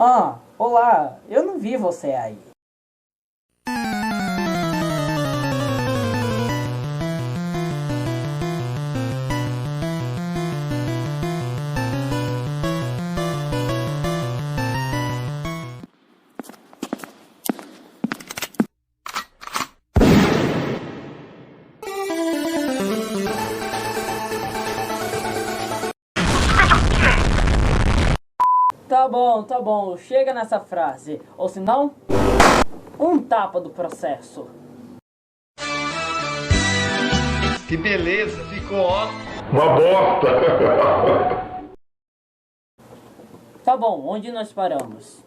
Ah, olá, eu não vi você aí. Tá bom, chega nessa frase, ou senão, um tapa do processo. Que beleza, ficou ó. Uma bosta! Tá bom, onde nós paramos?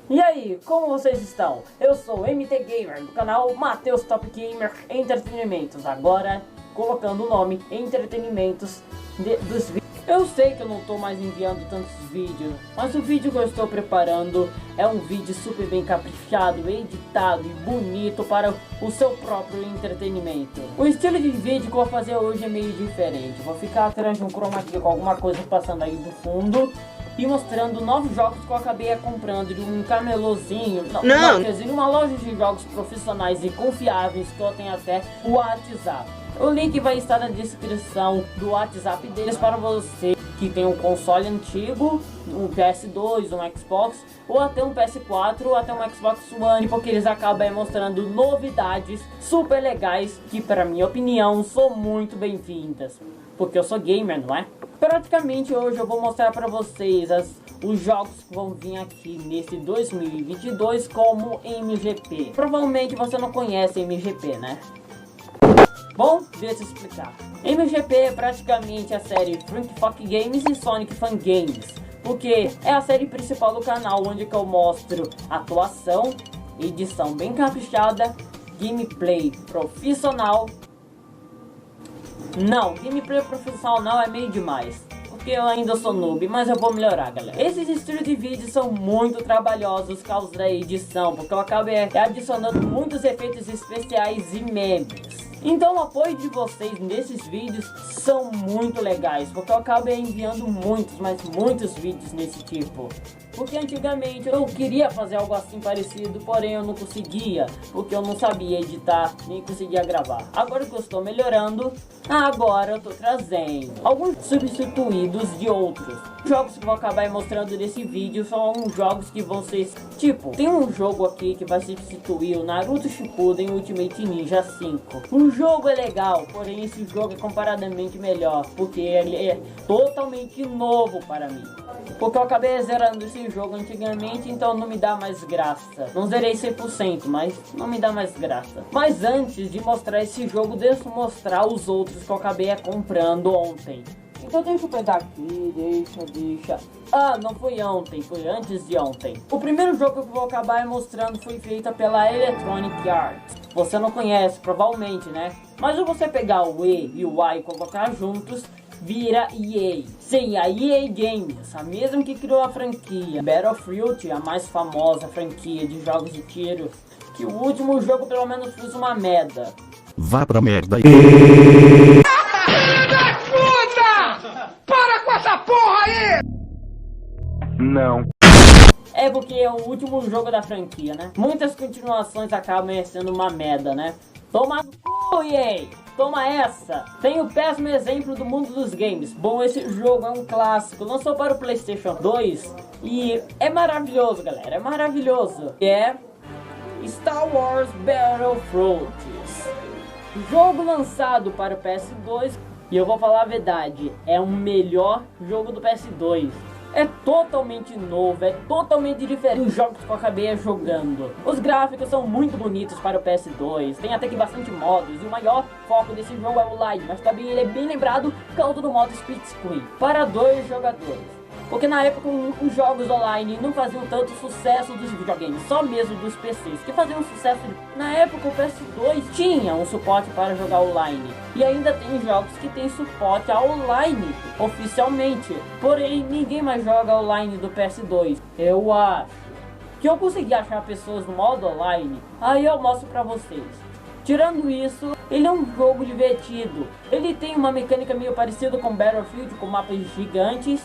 E aí, como vocês estão? Eu sou o MT Gamer, do canal Matheus Top Gamer Entretenimentos. Agora, colocando o nome Entretenimentos dos vídeos. Eu sei que eu não tô mais enviando tantos vídeos, mas o vídeo que eu estou preparando é um vídeo super bem caprichado, editado e bonito para o seu próprio entretenimento. O estilo de vídeo que eu vou fazer hoje é meio diferente. Vou ficar atrás de um chroma key com alguma coisa passando aí do fundo e mostrando novos jogos que eu acabei comprando de um camelôzinho, quer dizer, uma loja de jogos profissionais e confiáveis que eu tenho até o WhatsApp. O link vai estar na descrição do WhatsApp deles para você que tem um console antigo, um PS2, um Xbox, ou até um PS4, ou até um Xbox One, porque eles acabam mostrando novidades super legais que, para minha opinião, são muito bem-vindas. Porque eu sou gamer, não é? Praticamente hoje eu vou mostrar para vocês os jogos que vão vir aqui nesse 2022 como MGP. Provavelmente você não conhece MGP, né? Bom, deixa eu explicar. MGP é praticamente a série Frank Fuck Games e Sonic Fan Games, porque é a série principal do canal, onde que eu mostro atuação, edição bem caprichada, gameplay profissional. Não, gameplay profissional não é meio demais, porque eu ainda sou noob, mas eu vou melhorar, galera. Esses estilos de vídeo são muito trabalhosos por causa da edição, porque eu acabei adicionando muitos efeitos especiais e memes. Então o apoio de vocês nesses vídeos são muito legais, porque eu acabei enviando muitos, mas muitos vídeos nesse tipo. Porque antigamente eu queria fazer algo assim parecido, porém eu não conseguia, porque eu não sabia editar, nem conseguia gravar. Agora que eu estou melhorando, agora eu estou trazendo alguns substituídos de outros. Os jogos que eu vou acabar mostrando nesse vídeo são alguns jogos que vão ser, tipo, tem um jogo aqui que vai substituir o Naruto Shippuden Ultimate Ninja 5. O jogo é legal, porém esse jogo é comparadamente melhor, porque ele é totalmente novo para mim. Porque eu acabei zerando esse jogo antigamente, então não me dá mais graça. Não zerei 100%, mas não me dá mais graça. Mas antes de mostrar esse jogo, deixa eu mostrar os outros que eu acabei comprando ontem. Então deixa eu pegar aqui, deixa. Ah, não foi ontem, foi antes de ontem. O primeiro jogo que eu vou acabar mostrando foi feito pela Electronic Arts. Você não conhece, provavelmente, né? Mas se você pegar o E e o A e colocar juntos, vira EA. Sim, a EA Games, a mesma que criou a franquia Battlefield, a mais famosa franquia de jogos de tiro, que o último jogo pelo menos fez uma merda. Vá pra merda. Para com essa porra aí! Não. É porque é o último jogo da franquia, né? Muitas continuações acabam sendo uma merda, né? Toma no cu, EA! Toma essa! Tem o péssimo exemplo do mundo dos games. Bom, esse jogo é um clássico, lançou para o PlayStation 2 e é maravilhoso, galera, é maravilhoso. É Star Wars Battlefront. Jogo lançado para o PS2 e eu vou falar a verdade, é o melhor jogo do PS2. É totalmente novo, é totalmente diferente dos jogos que eu acabei jogando. Os gráficos são muito bonitos para o PS2, tem até que bastante modos, e o maior foco desse jogo é o online, mas também ele é bem lembrado por causa do modo split screen, para 2 jogadores. Porque na época os jogos online não faziam tanto sucesso dos videogames, só mesmo dos PCs, que faziam sucesso. Na época o PS2 tinha um suporte para jogar online, e ainda tem jogos que tem suporte ao online oficialmente, porém ninguém mais joga online do PS2. Eu acho que eu consegui achar pessoas no modo online, aí eu mostro pra vocês. Tirando isso, ele é um jogo divertido, ele tem uma mecânica meio parecida com Battlefield, com mapas gigantes,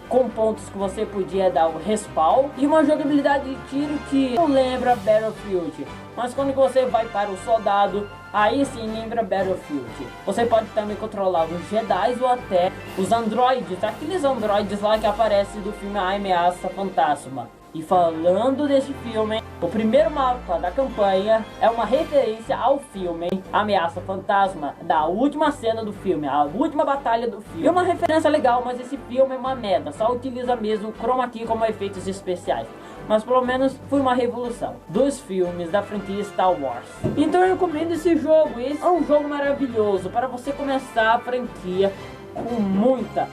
com pontos que você podia dar o respawn, e uma jogabilidade de tiro que não lembra Battlefield, mas quando você vai para o soldado, aí sim lembra Battlefield. Você pode também controlar os Jedi ou até os androides, aqueles androides lá que aparecem do filme A Ameaça Fantasma. E falando desse filme, o primeiro mapa da campanha é uma referência ao filme Ameaça Fantasma, da última cena do filme, a última batalha do filme. É uma referência legal, mas esse filme é uma merda, só utiliza mesmo o chroma key como efeitos especiais. Mas pelo menos foi uma revolução dos filmes da franquia Star Wars. Então eu recomendo esse jogo. Esse é um jogo maravilhoso para você começar a franquia com muita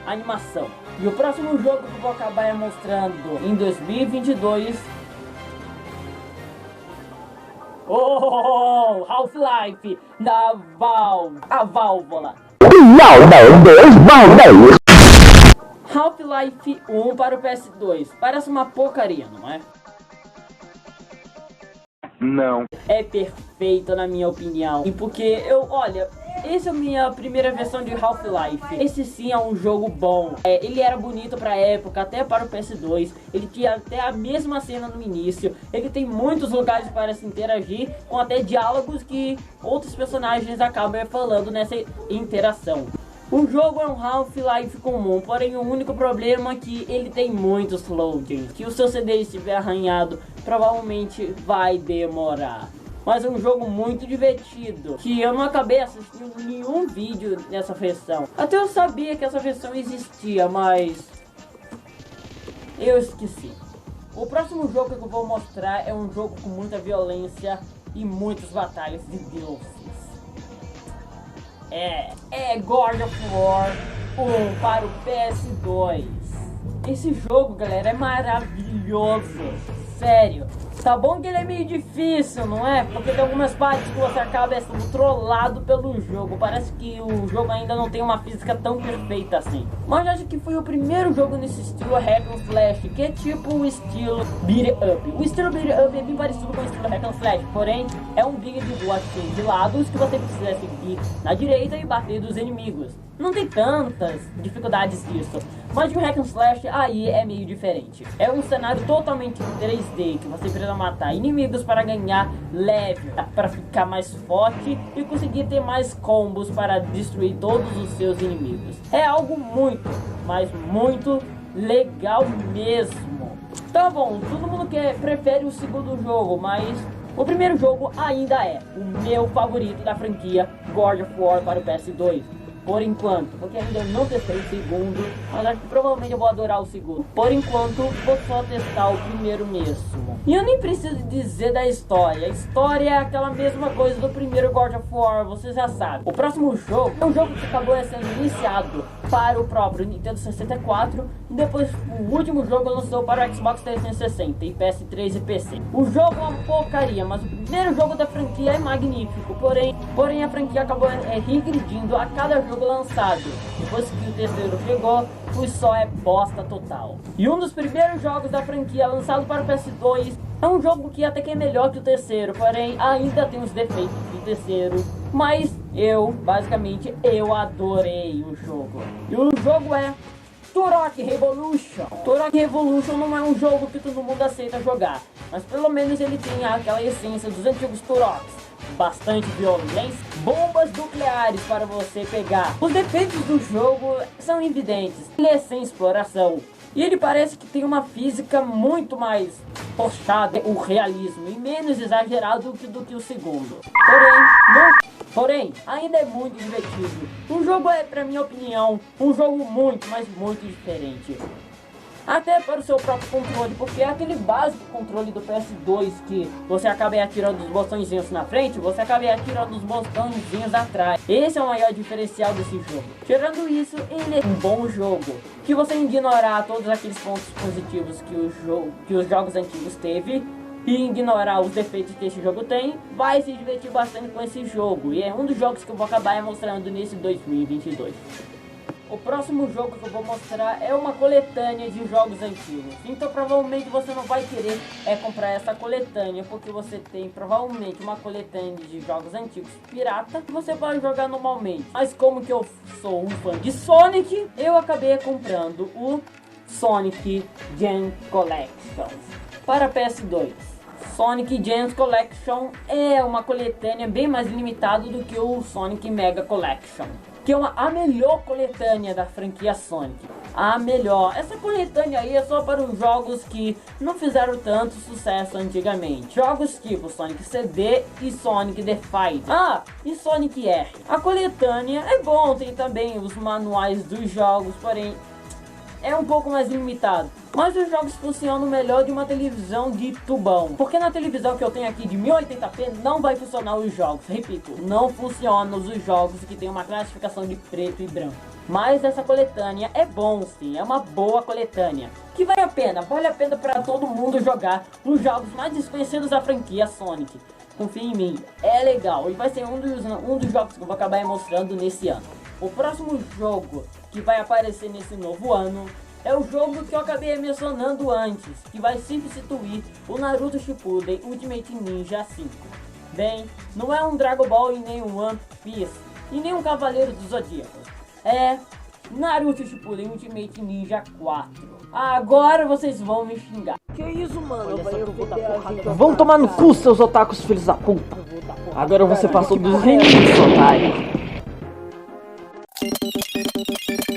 animação. E o próximo jogo que eu vou acabar mostrando em 2022... Oh, Half-Life da Valve, a válvula. Half-Life 1 para o PS2. Parece uma porcaria, não é? Não. É perfeito na minha opinião. E porque olha, essa é a minha primeira versão de Half-Life. Esse sim é um jogo bom. Ele era bonito pra época, até para o PS2. Ele tinha até a mesma cena no início. Ele tem muitos lugares para se interagir, com até diálogos que outros personagens acabam falando nessa interação. O jogo é um Half-Life comum, porém o único problema é que ele tem muitos loadings. Que o seu CD estiver arranhado, provavelmente vai demorar. Mas é um jogo muito divertido, que eu não acabei assistindo nenhum vídeo nessa versão. Até eu sabia que essa versão existia, mas eu esqueci. O próximo jogo que eu vou mostrar é um jogo com muita violência e muitas batalhas de deuses. É God of War 1 para o PS2. Esse jogo, galera, é maravilhoso. Sério. Tá bom que ele é meio difícil, não é? Porque tem algumas partes que você acaba sendo trollado pelo jogo. Parece que o jogo ainda não tem uma física tão perfeita assim. Mas acho que foi o primeiro jogo nesse estilo hack and slash, que é tipo o estilo beat up. O estilo beat up é bem parecido com o estilo hack and slash, porém é um briga de rua assim, de lados que você precisa seguir na direita e bater dos inimigos. Não tem tantas dificuldades disso, mas o hack and slash aí é meio diferente. É um cenário totalmente 3D, que você precisa matar inimigos para ganhar level, para ficar mais forte e conseguir ter mais combos para destruir todos os seus inimigos. É algo muito, mas muito legal mesmo. Tá bom, todo mundo prefere o segundo jogo, mas o primeiro jogo ainda é o meu favorito da franquia God of War para o PS2. Por enquanto, porque ainda não testei o segundo, mas acho que provavelmente eu vou adorar o segundo. Por enquanto, vou só testar o primeiro mesmo. E eu nem preciso dizer da história. A história é aquela mesma coisa do primeiro God of War, você já sabe. O próximo jogo é um jogo que acabou sendo iniciado para o próprio Nintendo 64 e depois o último jogo lançou para o Xbox 360 e PS3 e PC. O jogo é uma porcaria, mas o primeiro jogo da franquia é magnífico, porém a franquia acabou regredindo a cada jogo lançado. Depois que o terceiro chegou, só é bosta total. E um dos primeiros jogos da franquia lançado para o PS2 é um jogo que até que é melhor que o terceiro, porém ainda tem os defeitos do terceiro. Mas basicamente eu adorei o jogo. E o jogo é Turok Revolution. Turok Revolution não é um jogo que todo mundo aceita jogar, mas pelo menos ele tem aquela essência dos antigos Turoks. Bastante violência, bombas nucleares para você pegar. Os defeitos do jogo são evidentes. Ele é sem exploração e ele parece que tem uma física muito mais puxada, o realismo, e menos exagerado do que o segundo. Porém, ainda é muito divertido. O jogo é, pra minha opinião, um jogo muito, mas muito diferente. Até para o seu próprio controle, porque é aquele básico controle do PS2 que você acaba atirando os botõezinhos na frente, você acaba atirando os botõezinhos atrás. Esse é o maior diferencial desse jogo. Tirando isso, ele é um bom jogo. Que você ignorar todos aqueles pontos positivos que os jogos antigos teve e ignorar os defeitos que esse jogo tem, vai se divertir bastante com esse jogo. E é um dos jogos que eu vou acabar mostrando nesse 2022. O próximo jogo que eu vou mostrar é uma coletânea de jogos antigos. Então provavelmente você não vai querer comprar essa coletânea, porque você tem provavelmente uma coletânea de jogos antigos pirata que você pode jogar normalmente. Mas como que eu sou um fã de Sonic, eu acabei comprando o Sonic Gen Collection para PS2. Sonic Gems Collection é uma coletânea bem mais limitada do que o Sonic Mega Collection, que é a melhor coletânea da franquia Sonic. A melhor. Essa coletânea aí é só para os jogos que não fizeram tanto sucesso antigamente. Jogos tipo Sonic CD e Sonic the Fight. E Sonic R. A coletânea é bom, tem também os manuais dos jogos, porém é um pouco mais limitado. Mas os jogos funcionam melhor de uma televisão de tubão, porque na televisão que eu tenho aqui de 1080p não vai funcionar os jogos. Repito, não funcionam os jogos que tem uma classificação de preto e branco. Mas essa coletânea é bom sim, é uma boa coletânea, que vale a pena para todo mundo jogar os jogos mais desconhecidos da franquia Sonic. Confia em mim, é legal e vai ser um dos jogos que eu vou acabar mostrando nesse ano. O próximo jogo que vai aparecer nesse novo ano é o jogo que eu acabei mencionando antes, que vai substituir o Naruto Shippuden Ultimate Ninja 5. Bem, não é um Dragon Ball e nem um One Piece, e nem um Cavaleiro dos Zodíacos. É Naruto Shippuden Ultimate Ninja 4. Agora vocês vão me xingar. Que isso, mano? Vão tomar no cu, seus otakus filhos da puta. Agora você passou dos limites, otário.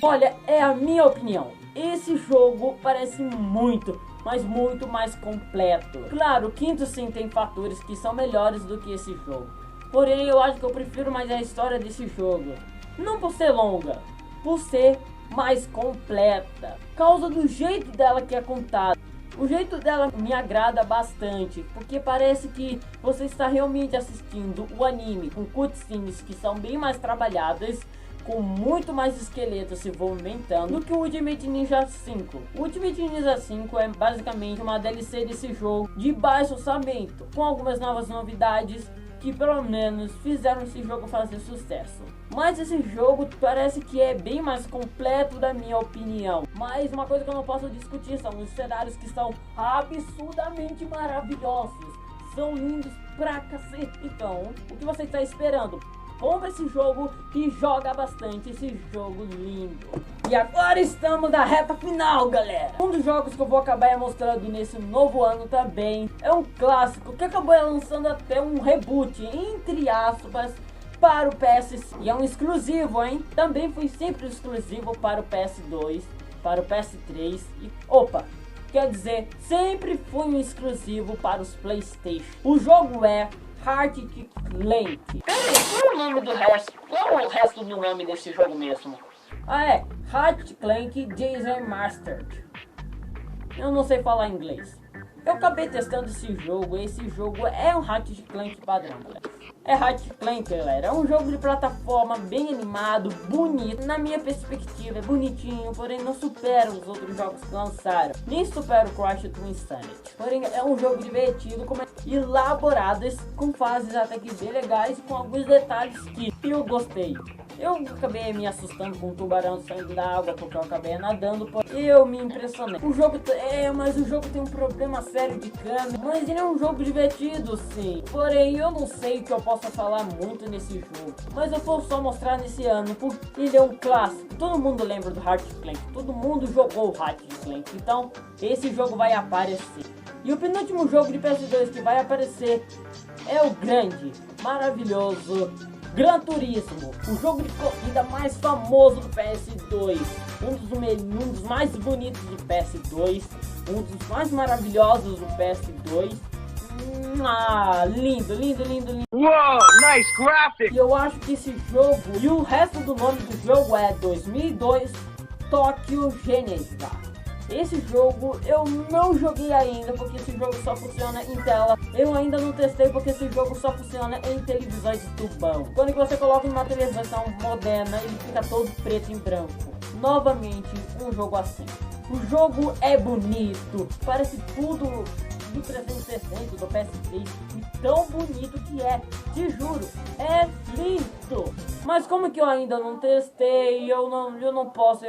Olha, é a minha opinião. Esse jogo parece muito, mas muito mais completo. Claro, o quinto sim tem fatores que são melhores do que esse jogo. Porém, eu acho que eu prefiro mais a história desse jogo. Não por ser longa, por ser mais completa. Causa do jeito dela que é contada. O jeito dela me agrada bastante, porque parece que você está realmente assistindo o anime com cutscenes que são bem mais trabalhadas, com muito mais esqueletos se movimentando do que o Ultimate Ninja 5. O Ultimate Ninja 5 é basicamente uma DLC desse jogo de baixo orçamento, com algumas novas novidades que pelo menos fizeram esse jogo fazer sucesso. Mas esse jogo parece que é bem mais completo, da minha opinião. Mas uma coisa que eu não posso discutir são os cenários, que são absurdamente maravilhosos. São lindos pra cacete. Então, o que você está esperando? Compra esse jogo e joga bastante esse jogo lindo. E agora estamos na reta final, galera. Um dos jogos que eu vou acabar mostrando nesse novo ano também é um clássico que acabou lançando até um reboot, entre aspas, para o PS5. E é um exclusivo, hein? Também foi sempre exclusivo para o PS2, para o PS3 e... quer dizer, sempre foi um exclusivo para os PlayStation. O jogo é Ratchet Clank. Peraí, qual é o nome do resto? Qual é o resto do nome desse jogo mesmo? É Ratchet Clank Jason Mastered. Eu não sei falar inglês. Eu acabei testando esse jogo é um Ratchet Clank padrão, galera. É Ratchet Clank, galera. É um jogo de plataforma bem animado, bonito. Na minha perspectiva, é bonitinho, porém não supera os outros jogos que lançaram. Nem supera o Crash to Insanity. Porém, é um jogo divertido, elaboradas, com fases até que bem legais, com alguns detalhes que eu gostei. Eu acabei me assustando com um tubarão saindo da água, porque eu acabei nadando, porque eu me impressionei. Mas o jogo tem um problema sério de câmera, mas ele é um jogo divertido, sim. Porém, eu não sei o que eu posso falar muito nesse jogo, mas eu vou só mostrar nesse ano, porque ele é um clássico. Todo mundo lembra do Ratchet Clank, todo mundo jogou o Ratchet Clank, então esse jogo vai aparecer. E o penúltimo jogo de PS2 que vai aparecer é o grande, maravilhoso Gran Turismo, o jogo de corrida mais famoso do PS2, um dos mais bonitos do PS2, um dos mais maravilhosos do PS2. Lindo, lindo, lindo, lindo. Wow, nice graphic! E eu acho que esse jogo, e o resto do nome do jogo é 2002 Tokyo Genesis. Esse jogo eu não joguei ainda, porque esse jogo só funciona em tela. Eu ainda não testei, porque esse jogo só funciona em televisões de tubão. Quando você coloca em uma televisão moderna, ele fica todo preto e branco. Novamente, um jogo assim. O jogo é bonito, parece tudo do 360, do PS3, e tão bonito que é, te juro, é lindo. Mas como que eu ainda não testei, eu não posso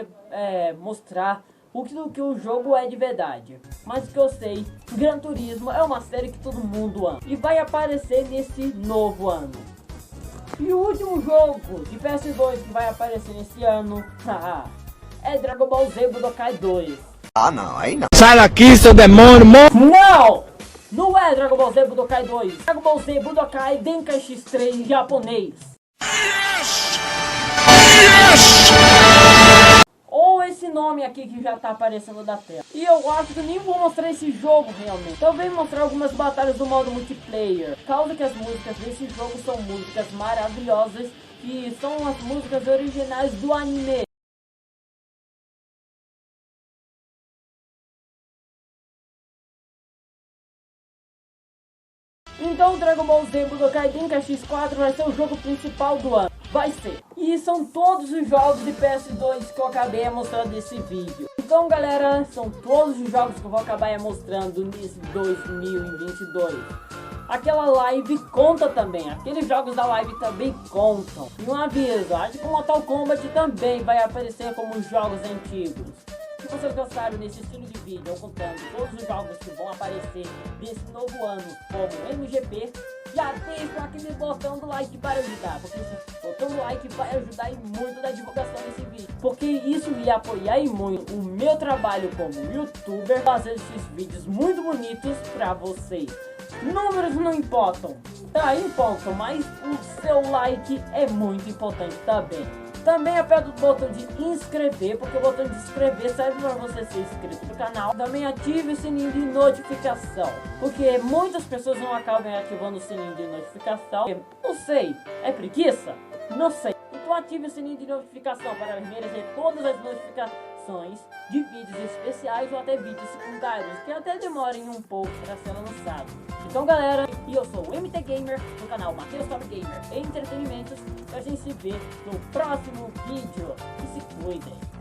mostrar o que o jogo é de verdade. Mas o que eu sei, Gran Turismo é uma série que todo mundo ama e vai aparecer nesse novo ano. E o último jogo de PS2 que vai aparecer nesse ano é Dragon Ball Z Budokai 2. Ah, não, aí não. Sai daqui, seu demônio! Não! Não é Dragon Ball Z Budokai 2. Dragon Ball Z Budokai Tenkaichi 3 em japonês. Ou esse nome aqui que já tá aparecendo da tela. E eu acho que eu nem vou mostrar esse jogo realmente. Talvez mostrar algumas batalhas do modo multiplayer. Causa que as músicas desse jogo são músicas maravilhosas, que são as músicas originais do anime. Então Dragon Ball Z Budokai Tenkaichi 4 vai ser o jogo principal do ano. Vai ser. E são todos os jogos de PS2 que eu acabei mostrando nesse vídeo. Então galera, são todos os jogos que eu vou acabar mostrando nesse 2022. Aquela live conta também, aqueles jogos da live também contam. E um aviso, acho que o Mortal Kombat também vai aparecer como jogos antigos. Se vocês gostaram desse estilo de vídeo, eu contando todos os jogos que vão aparecer nesse novo ano, como MGP, já deixa aquele botão do like para ajudar, porque esse botão do like vai ajudar e muito na divulgação desse vídeo, porque isso me apoiar e muito o meu trabalho como youtuber, fazer esses vídeos muito bonitos para vocês. Números não importam, tá? Importam, mas o seu like é muito importante também. Também aperta o botão de inscrever, porque o botão de inscrever serve para você ser inscrito no canal. Também ative o sininho de notificação, porque muitas pessoas não acabam ativando o sininho de notificação. Não sei, é preguiça? Não sei. Então ative o sininho de notificação para receber todas as notificações de vídeos especiais ou até vídeos secundários, que até demorem um pouco para ser lançados. Então galera, e eu sou o MT Gamer, do canal Matheus Top Gamer e Entretenimentos, e a gente se vê no próximo vídeo. E se cuidem!